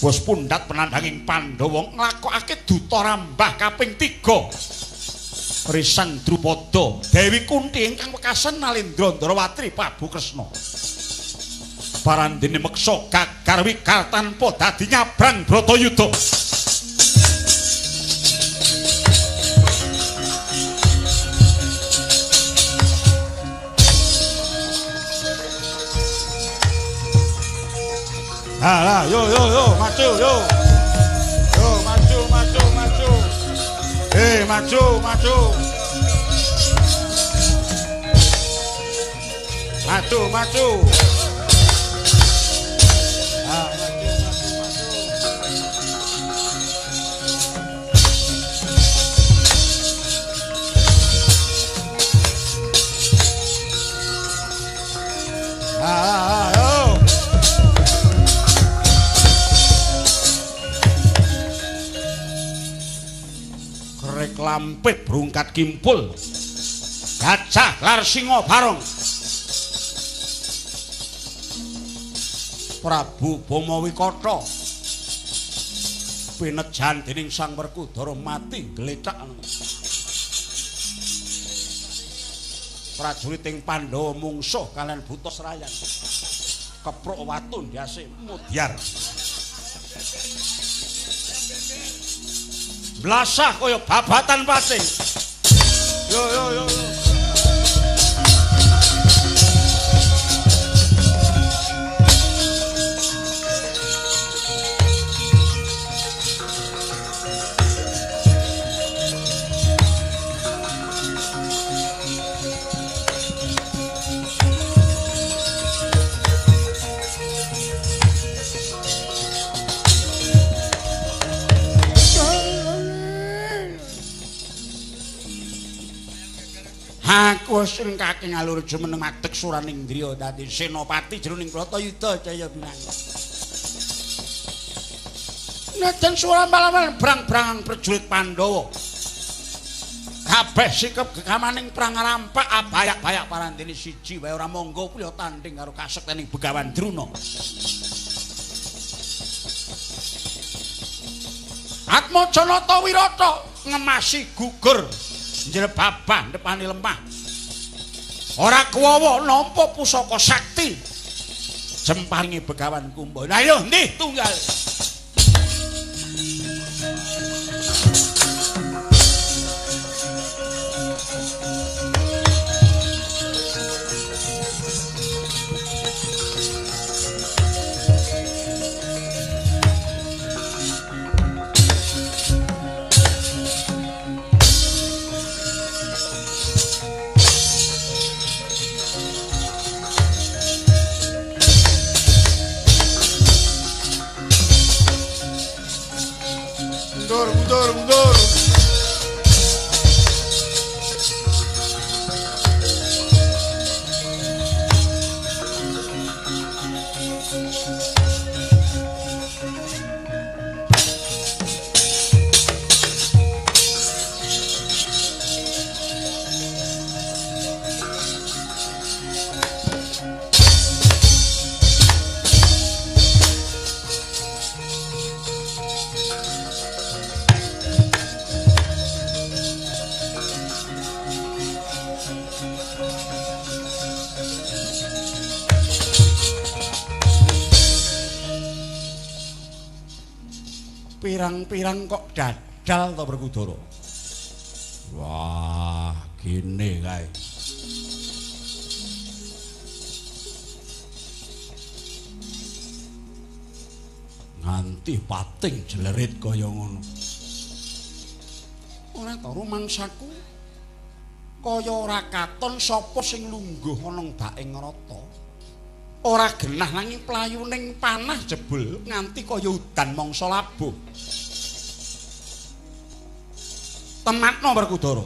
Bos pundhat penandhanging Pandhawa nglakokake duta rambah kaping 3. Risang Drupada, Dewi Kunthi ingkang wekasan Nalendra Ndarawatri Prabu Kresna. Parandene meksa gagar wikar tanpa dadi nyabrang Bratayuda. Lah, yo, maju, yo. Yo, maju. Maju. Maju. Krek lampit brungkat kimpul. Gajah lar singa barong. Prabu Bamawikata pinejan dening Sang Werkudara mati glecak. Prajuriting Pandhawa mungsuh kalian buta serayan. Kepruk watu ndase mudyar. Blasah kaya babatan pati. Yo. Aku sing kaki ngalur jumeneng matek suraning griya dadi senopati jroning Bratayuda Jaya Binangun. Najan suara malaman brang-brangan prajurit Pandhawa. Kabeh sikep gegamaning perang rampak abayak-bayak parandene siji wae ora monggo priya tanding karo kasektening Begawan Druna. Atmajanata Wirata ngemasi gugur njrebabah depane lemah. Ora kuwawa nampa pusaka sakti jemparinge Begawan Kumba. Lah yo ndih tunggal. Mundur. Pirang-pirang kok dadal to Werkudara. Wah, gene kae. Nganti pating jlerit kaya ngono. Ora to rumangsaku. Kaya ora katon sapa sing lungguh ana baing rata. Ora genah nanging playuning panah jebul nganti kaya udan mangsa labuh. Tematno Werkudara.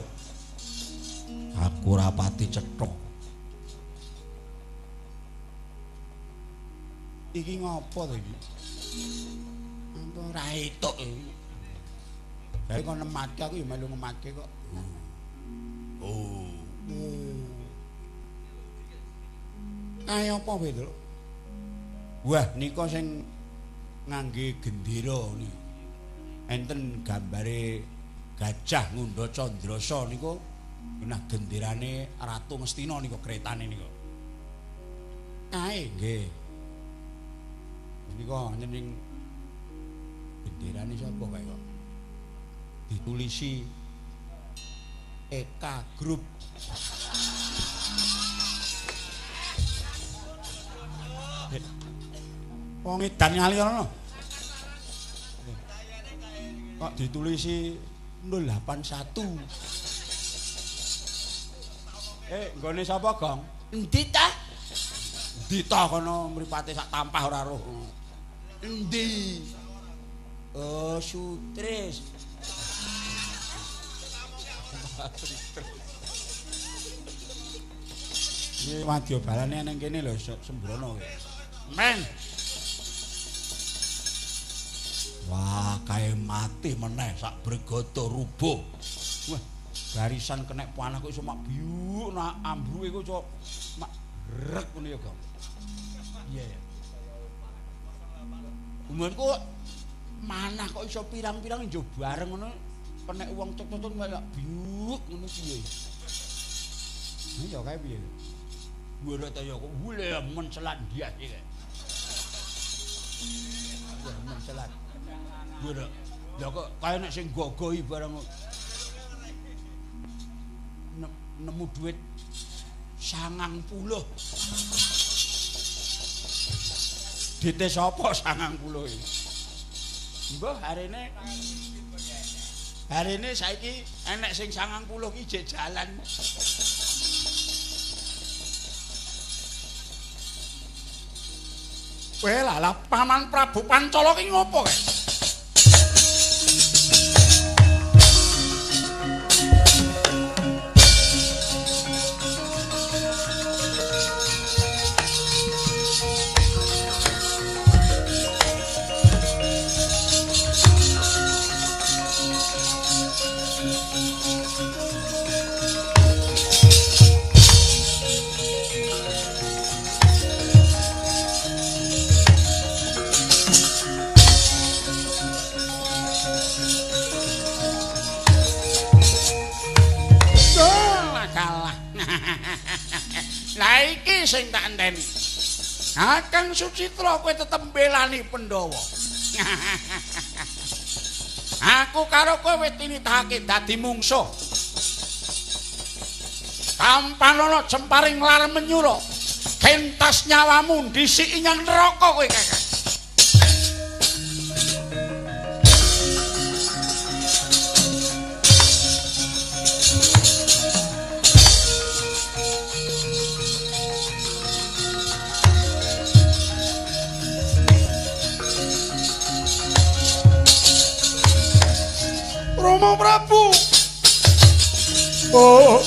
Aku ora pati cetha. Iki ngopo to iki? Apa ora etuk iki? Lah kok nematke aku ya melu ngematke kok. Kaya apa wae, Lho? Wah, nika sing ngangge gendera niku. Enten gambare gajah ngundha Candrasa niku nah genderane Ratu Ngastina niku kretane niku. Kae nggih. Niku nyening genderane sapa kae kok? Ditulisi Eka Group. Wong edan ngali ngono. Kok ditulisi 081. Nggone sapa, Gong? Endi ta? Endi ta kono mripate sak tampah ora roh. Endi? Oh, Sutris. Iki wadya balane ning kene lho sembrono kowe. Men. Wah, kae mati meneh sak Bregada rubuh. Wah, barisan kenek panah kok iso mak biuk nak ambruke kok cok mak rek ngono ya, Gong. Iya ya. Umurku manah kok iso pirang-pirang njo bareng ngono kenek wong cok-cok malah biuk ngono piye. Ya kae piye. Ora ta ya kok wule men selat dias iki. Ya men selat. Ora. Ya kok kaya nek sing gogohi barang nemu duit 90. Dite sapa 90 iki? Mbah harine saiki enek sing 90 iki jek jalan. Kowe lah Paman Prabu Pancala ki ngopo kae? Sing tak enteni. Kakang Sucitra kowe tetep mbelani Pandhawa. Aku karo kowe wis tinitake dadi mungsuh. Tampanono jemparing lar menyura. Gentas nyawamu ndhisiki nyang neraka kowe, Kakang. Rama Prabu. Oh.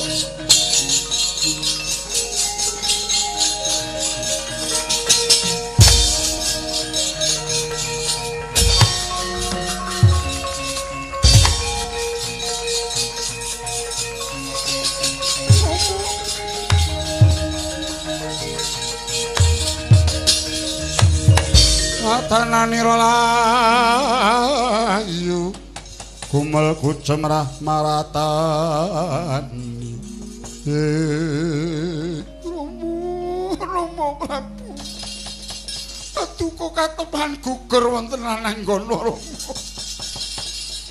Watananira layu kumel kucemrah maratani Rama Prabu atuku katepan gugur wonten ananggana Rama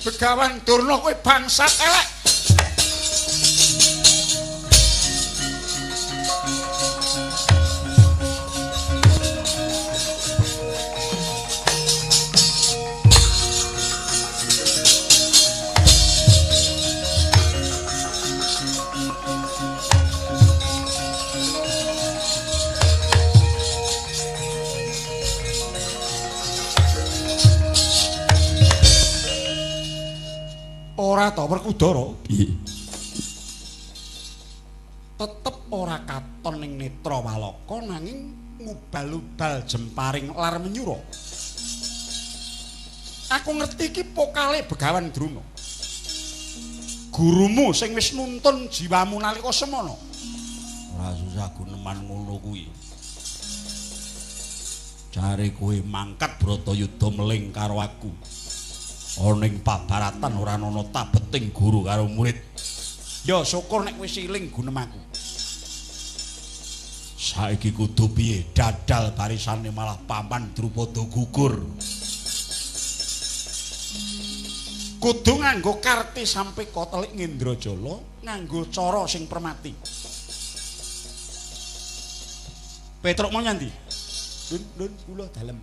Begawan Durna kowe bangsat elek ora ta Werkudara? Piye? Tetep ora katon ning netra Walaka nanging ngubal-ubal jemparing lar menyura. Aku ngerti iki pokale Begawan Druna. Gurumu sing wis nuntun jiwamu nalika semana. Ora susah guneman ngono kuwi. Jare kowe mangkat Bratayuda meling karo aku. Ana ing pabaratan ora ana tabeting guru karo murid. Ya syukur nek wis iling gunem aku. Saiki kudu piye? Dadal barisane malah paman Drupada gugur. Kudu nganggo karti sampe kotelik Ngendrajala nganggo cara sing permati. Petruk mau nyanti? Dun kula dalem.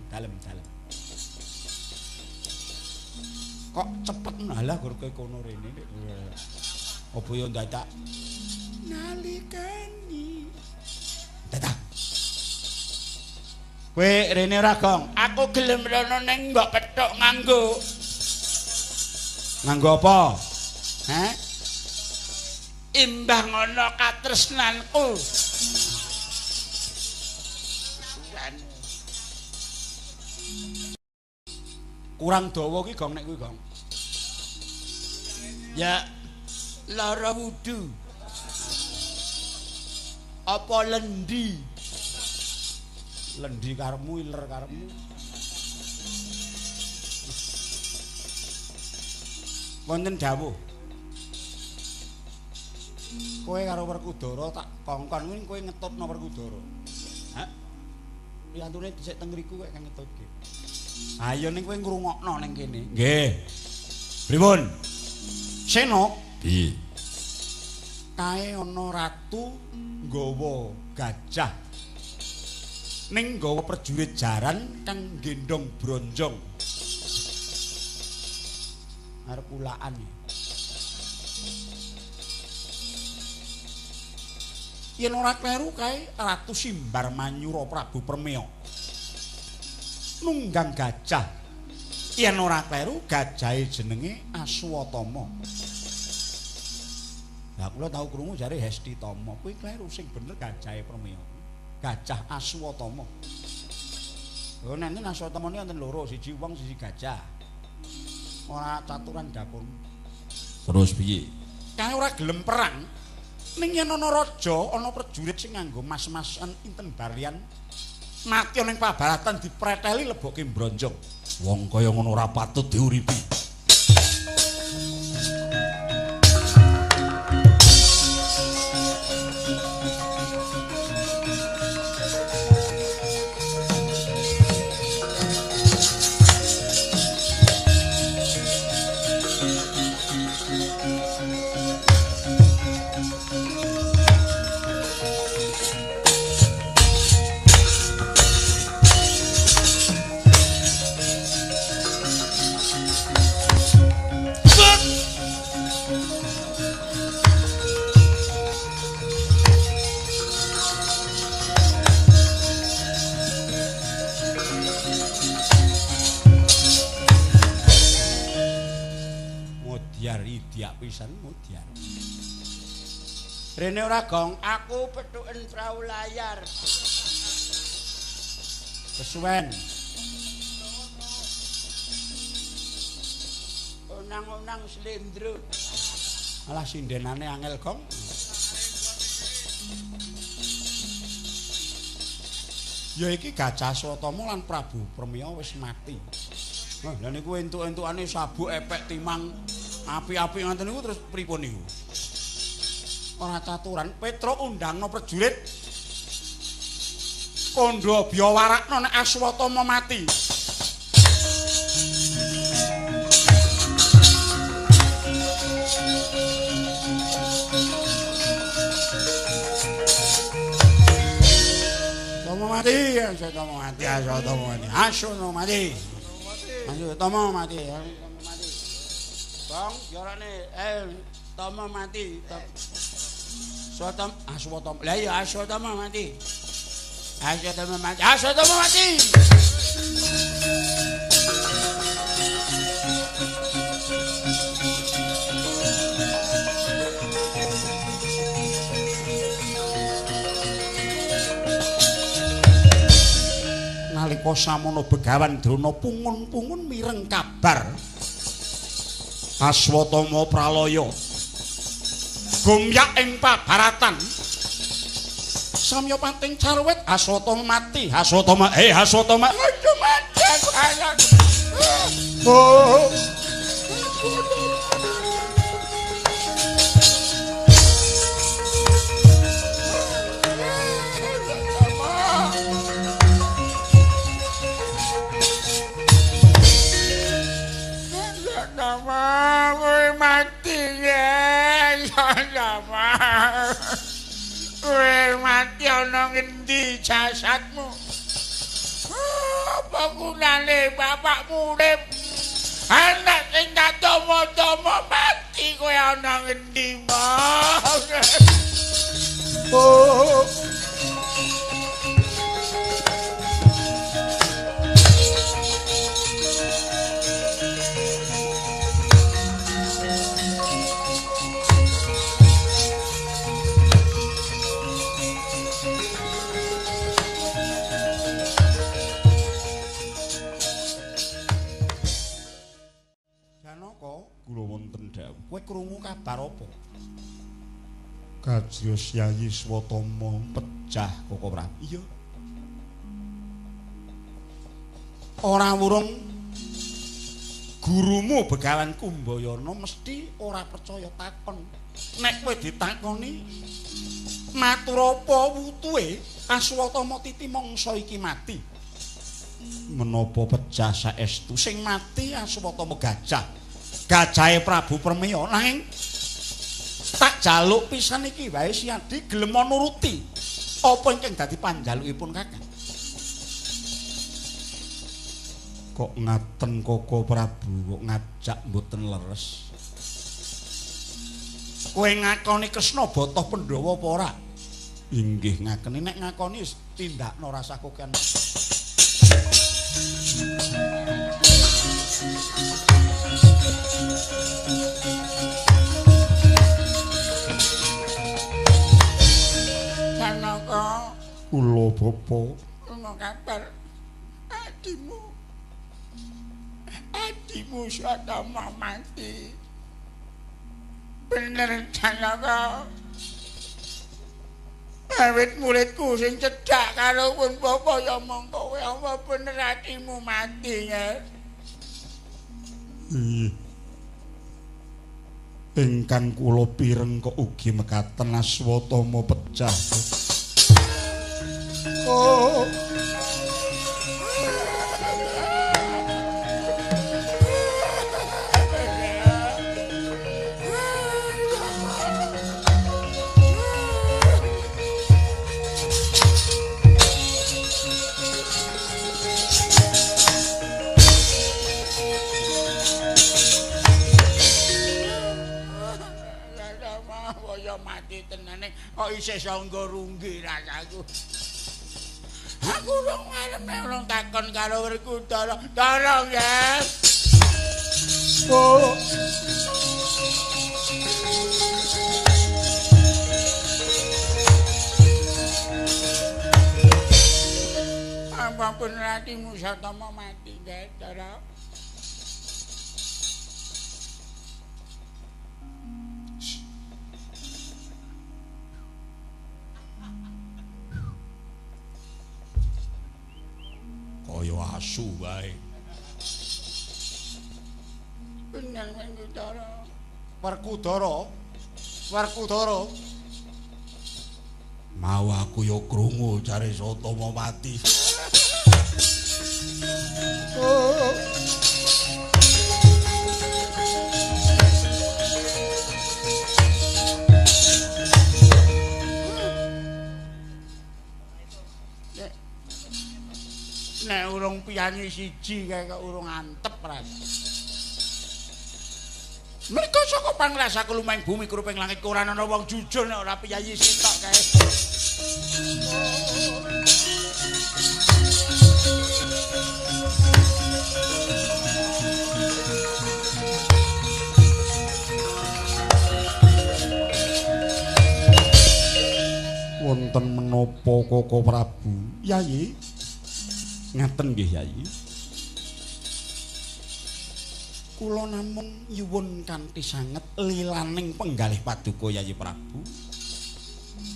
Kok cepet malah gur kono rene nek apa yo dadak nalikani dadak kowe rene ora gong aku gelem rono ning mbok kethuk nganggo apa imbang ana katresnanku kurang dawa ki gong nek kuwi gong. Ya lara wudu. Apa lendi? Lendi karemu iler karemu. Wonten dawuh. Kowe karo Werkudara tak kongkon kuwi kowe ngetutno Werkudara. Hah? Piantune dhisik teng mriku kowe kang ngetutke. Ayo ning kowe ngrungokno ning kene. Nggih. Pripun? Seno? Piye? Kae ana ratu nggawa gajah. Ning nggawa prajurit jaran kang gendong bronjong. Arep ulaan. Yen ora kleru kae Ratu Simbar Manyura Prabu Permeo. Nunggang gajah. Yen ora kleru gajahe jenenge Aswatama. Lah kula tau krungu jare Hesti Tama. Kuwi kleru sing bener gajahe Permeo. Gajah Aswatama. Lho nenten Aswatama niki wonten loro, siji wong siji gajah. Ora caturan dapur. Terus piye? Kae ora gelem perang. Ning yen ana raja, ana prajurit sing nganggo mas-masan inten barian mati ning pabaratan dipreteli lebokke bronjong. Wong kaya ngono ora patut diuripi. Mudyar. Rene ora gong, aku pethuken prau layar. Kesuwen. Onang-onang slendro. Alah sindenane angel gong. Ya iki Gajah Swatama lan Prabu Permeo wis mati. Nah, lha niku entuk-entukane sabuk epek timang api-api ngoten niku terus pripun niku? Ora caturan, Petruk undangno prajurit. Kandha biyawarakna nek Aswatama mati. Aswatama mati. Bang, yorane Tama mati. Aswatama. Lah iya Aswatama mati. Aswatama mati. Nalika samono Begawan Drona pungun-pungun mireng kabar Aswatama pralaya gumyak ing pabaratan samya pating carwet Aswatama mati. Aswatama Aswatama. Aduh mati aku anak. Oh. Nama kowe mati ya. Nama kowe mati ana ngendi jasadmu? Apa gunane bapakmu urip? Anak sing tak tomo-tomo mati kowe ana ngendi, Mas? Oh. Kula wonten dawuh. Kowe krungu kabar apa? Kajros Yayi Swatama pejah Koko Prabu. Iya. Ora wurung gurumu Begawan Kumbayana mesti ora percaya takon. Nek kowe ditakoni matur apa wutuhe Aswatama Titi mangsa iki mati. Menapa pejah saestu sing mati Aswatama Gajah. Gajahe Prabu Permeya nanging tak jaluk pisan iki wae Siadi gelem nuruti apa ingkang dadi panjalukipun Kakang. Kok ngaten Koko Prabu kok ngajak mboten leres. Kowe ngakoni Kresna Bata Pandhawa apa ora? Inggih ngakeni nek ngakoni tindakno rasa koken. Janaka, Kula bapa ono kabar adimu Swatama mati. Bener Janaka. Awit muridku sing cedhak karo pun bapa ya mong kowe apa bener adimu mati ya. Iya. Ingkang kula pireng kok ugi mekaten Aswatama pecah. Oh. Mati tenane kok isih sangga runggi rasaku. Aku urung ngarep urung takon karo Werkudara. Tolong ya. Oh. Ampun ratimu Swatama mati, Ndara. Kaya asu wae. Bener Werkudara. Werkudara. Mau aku ya krungu jare Swatama mati. Oh. Nek urung piyangi siji kae kok urung antep ras. Mereka saka pangrasa kelumahing bumi kruping langit ora ana wong jujur nek ora piyayi sitok kae. Wonten menapa Koko Prabu? Yayi. Ngaten nggih Yayi. Kula namung nyuwun kanthi sanget lilaning penggalih paduka Yayi Prabu.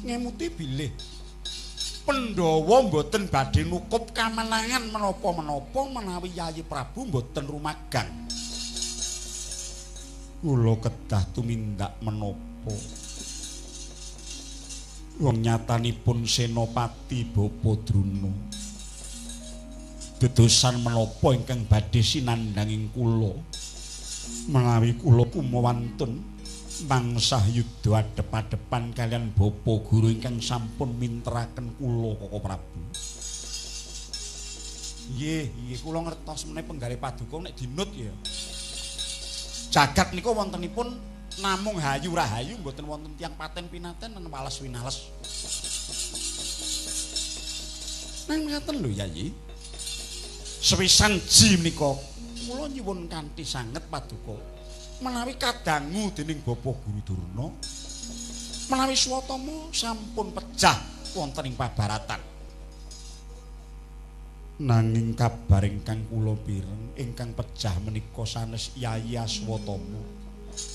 Ngemuti bilih Pandhawa mboten badhe nukup kamenangan menapa-menapa menawi Yayi Prabu mboten rumagang. Kula kedah tumindak menapa. Wong nyatanipun Senopati Bapa Druna. Dedosan menapa ingkang badhe sinandhanging kula. Menawi kula kumawantun mangsah yudha adep-adepan kalian Bapa Guru ingkang sampun minteraken kula Koko Prabu. Nggih, kula ngertos meneh penggalih paduka nek dinut ya. Jagat nika wontenipun namung hayu rahayu mboten wonten tiyang paten pinaten lan wales winales. Nang ngaten lho Yayi. Sewisan ji menika kula nyuwun kanthi sanget paduka. Menawi kadangu dening Bapa Guru Durna menawi swatama sampun pejah wonten ing pabaratan nanging kabar ingkang kula pireng ingkang pejah menika sanes Yayi Aswatama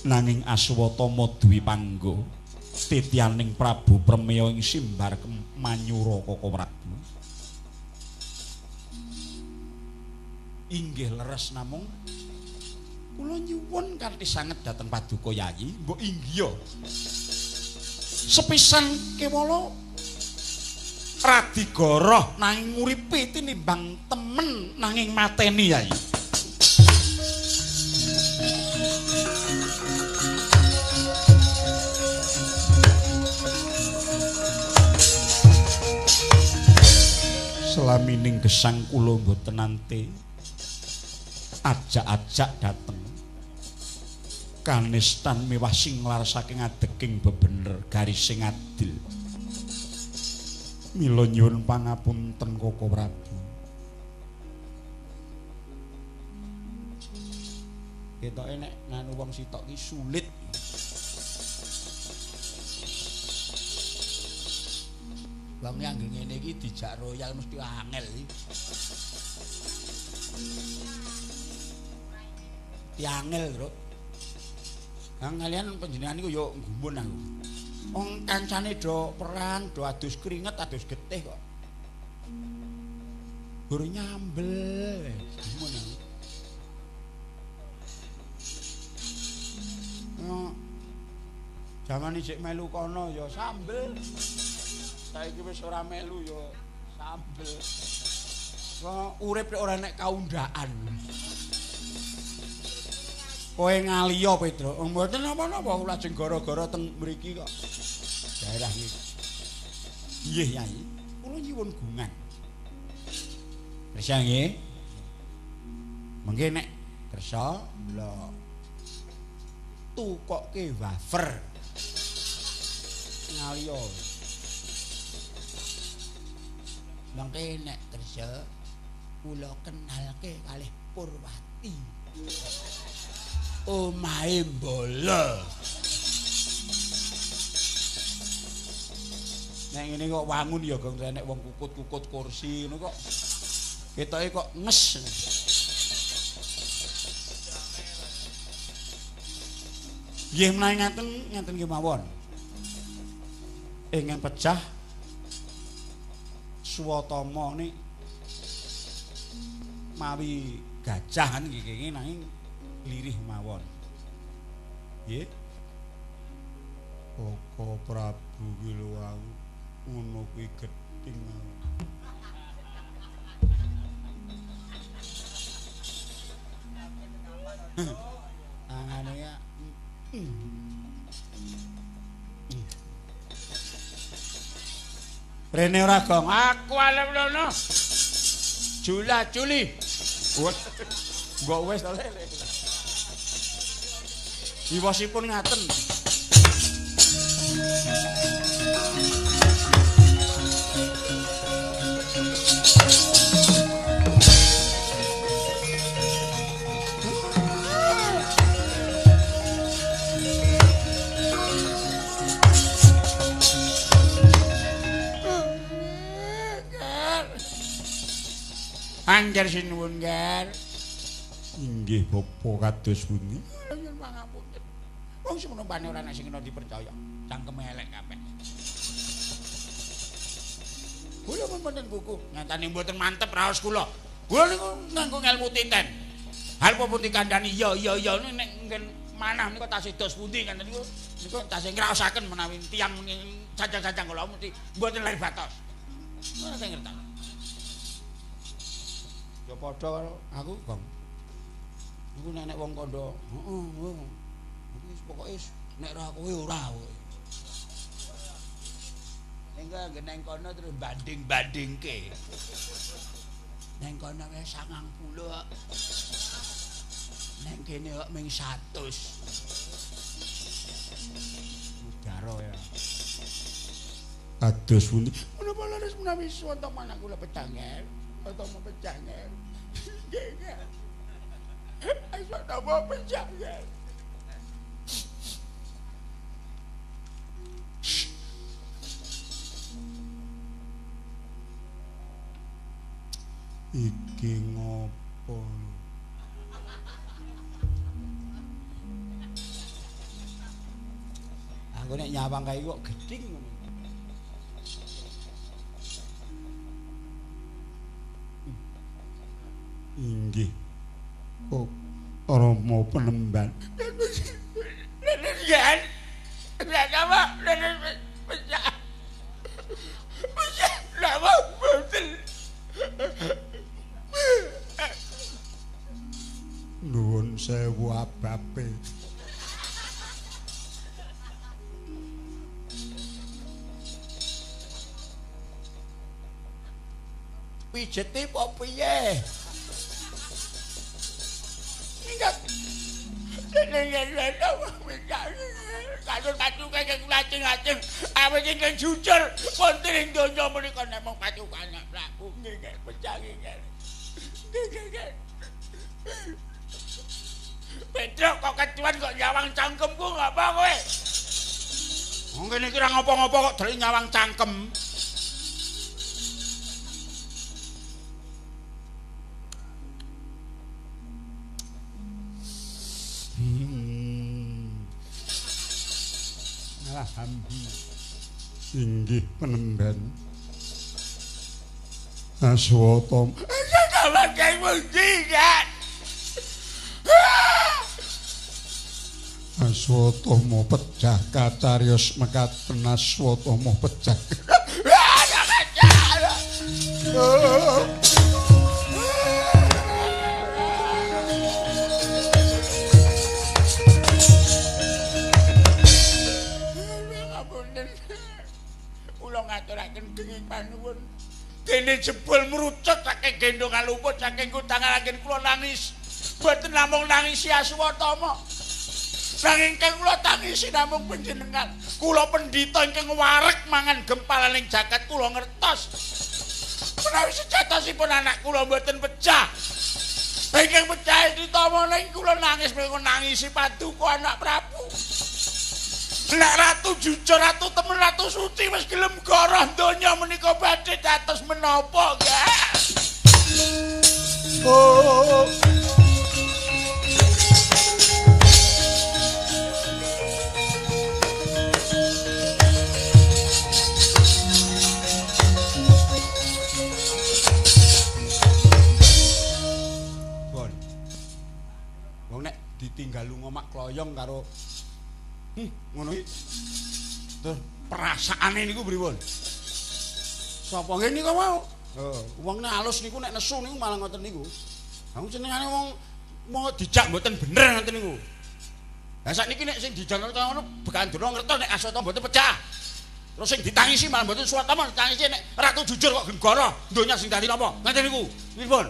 nanging Aswatama duwi panggo tityaning Prabu Premya ing Simbar Manyura Koko Prabu inggih leres namung kula nyuwun kanthi sanget dhateng paduka Yayi, mbok inggih. Sepisan kewala radigara nanging uripe tinimbang temen nanging mateni Yayi. Selamining gesang kula mboten nate ajak-ajak dateng kanistan mewah singlar saking adeking bebener garis sing adil. Mila nyuwun pangapunten Koko Prabu. Ketoke nek nganu wong sitok ki sulit. Wong yang ngene iki dijak royal mesti angel iki. Tiangel, Bro. Kang kalian panjenengan niku yo nggumun aku. Wong kancane do perang, do adus keringet, adus getih kok. Gur nyambel. Nggumun aku. Oh. Jaman isik melu kono yo sambel. Saiki wis ora melu yo sambel. Kok urip ora nek kaundhaan. Kowe ngaliya Pedro, mboten napa-napa lajeng gara-gara teng mriki kok. Daerah iki. Nggih, Yai. Kula nyuwun gungan. Kersa nggih. Mengke nek kersa lho tukokke wafer. Ngaliya. Mengke nek kersa kula kenalke kalih Purwati. Omahe bola. Nek ngene kok wangun ya Gong nek wong kukut-kukut kursi ngono kok ketoke kok nges. Nggih menawi ngaten nggih mawon. Ingkang pecah Swatama nik mawi gajahan nggih nanging lirih mawon. Nggih. Koko Prabu ki lho ngono kuwi gething. Tangane ya. Rene ora Gong, aku arep lono. Jula-juli. Mbok wis to lele. Iwasipun ngaten. Angger sinuwun, Ger. Inggih Bapa kados pundi? Nyuwun pangapunten. Wong semono bane ora ana sing kena dipercaya. Cangkeme elek kabeh. Kula mboten kuku, nyatane mboten mantep raos kula. Kula niku nganggo ngelmu titen. Hal pun dikandani iya nek nggen manah niku tasih dos pundi kan niku tasih ngraosaken menawi tiyang cacang-cacang kula mesti mboten lahir batos. Ora sing ngerti. Ya padha karo aku, Bang. Iku nek wong kandha, heeh. Wis pokoke nek ora kowe ora kowe. Enggak geneng kono terus banding-bandingke. Neng kono wis 90. Neng kene kok mung 100. Udara ya. Ados pundi? Menapa laras menawi wonten manah kula pecangen, utawa pecangen. Nggih. Ayo napa pecangen. Iki ngopo? Aku nek nyawang kae kok gedhing ngono. Inggih. Oh, Rama Penemban. Lenian. Lah apa? Pecah. Lah apa? Betul. Nuwun sewu abape. Pijete apa piye? Enggak. Kadung-kadung kaya kulacing-acing awet ingkang jujur wonten ing donya menika nek mung patukan Prabu nggih pecah nggih. Nggih. Pedro kok ketuan kok nyawang cangkemku ngapa kowe? Wong kene iki ora ngopo-ngopo kok dhewe nyawang cangkem. Alhamdulillah. Inggih Penemban. Aswata. Kawan kae mesti kan. Aswatama pecah kacariyos mekaten aswatama pecah. Kula ngaturaken kenging panuwun. Dene jebul mrucut saking gendongan luput saking kudangan anggen kula nangis. Boten namung nangisi Aswatama. Nanging kang kula tangisi namung panjenengan. Kula pendhita ingkang wareg mangan gempalaning jagat kula ngertos. Menawi sejatosipun anak kula boten pecah. Ingkang pecah ditama ning kula nangis mengko nangisi paduka anak Prabu. Nek ratu jujur, ratu temen, ratu suci wis gelem goroh donya menika badhe dados menapa, guys? Oh. Bon. Wong nek ditinggal lunga mak kloyong karo ngono iki. Terus perasaane niku pripun? Sapa ngene niku mau? Wong nek alus niku nek nesu niku malah ngoten niku. Aku senengane wong mau dijak mboten bener ngoten niku. Lah sakniki nek sing dijaluk ngono Bekandura ngertos nek Aswata mboten pecah. Terus sing ditangisi malah mboten Swatama ditangisi nek ratu jujur kok genggara donya sing dadi napa? Ngoten niku. Pripun?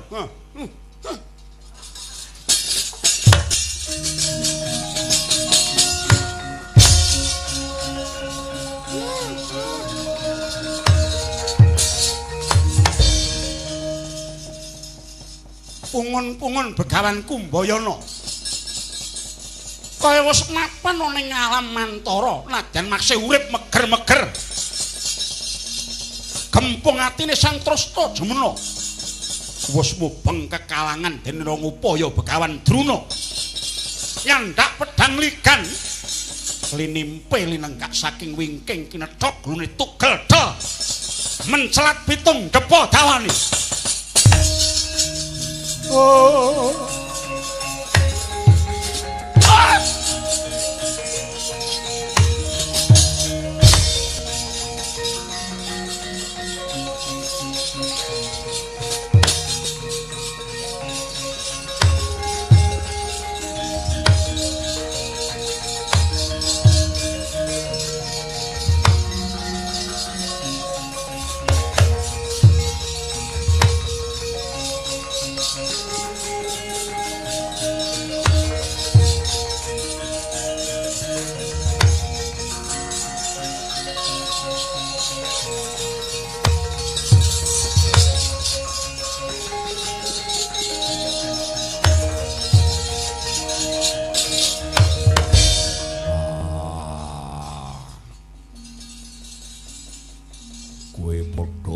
Pungun-pungun Begawan Kumbayana kaya wis mapan ana ing alam mantara najan makse urip meger-meger gempung atine Sang Trasta Jemena wis mubeng kekalangan dening ngupaya Begawan Druna nyandak pedhang ligan linimpe linenggak saking wingking kinethok glune tugel mencelat pitung depo dawani. Oh.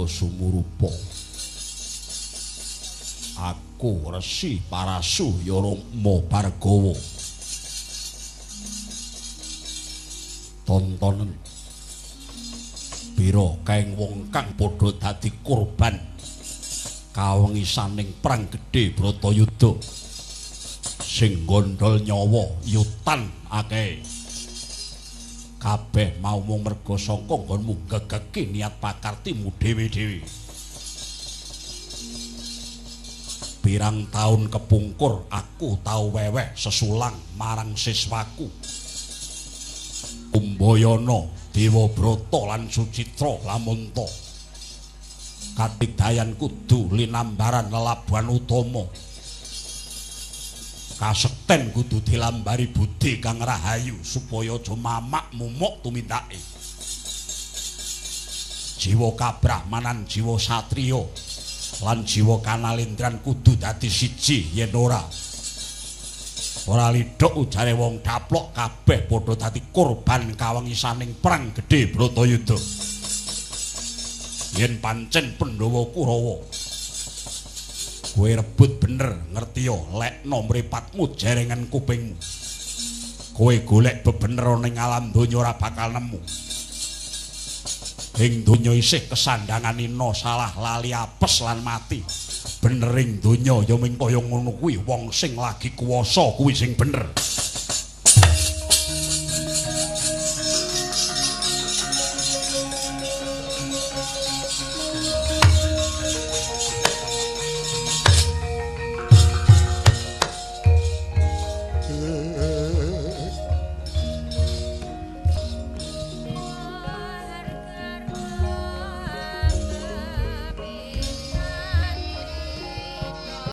Sumurupa aku Resi Parasu Yoroma Bargawa tontonen pira kaeng wong kang padha dadi korban kawengisaning perang gedhe Bratayuda sing gondol nyawa yutan akeh kabeh mau mung merga saka nggonmu gegeki niat pakartimu dhewe-dhewe. Pirang taun kepungkur aku tau weweh sesulang marang siswaku. Kumbayana, Dewabrata lan Sucitra Lamanta. Katigdayan kudu linambaran lelabuhan utama. Kasekten kudu dilambari budi kang rahayu supaya aja mamak mumuk tumindake. Jiwa kabrahmanan, jiwa satriya lan jiwa kanalendran kudu dadi siji yen ora lidhok ujare wong daplok kabeh padha dadi korban kawengisaning perang gedhe Bratayuda. Yen pancen Pandhawa Kurawa kowe rebut bener ngertiya lekno mripatmu jerengan kupingmu. Kowe golek bebener ning alam donya ora bakal nemu. Ing donya isih kesandanganina salah lali apes lan mati. Benering donya ya ming kaya ngono kuwi wong sing lagi kuwasa kuwi sing bener.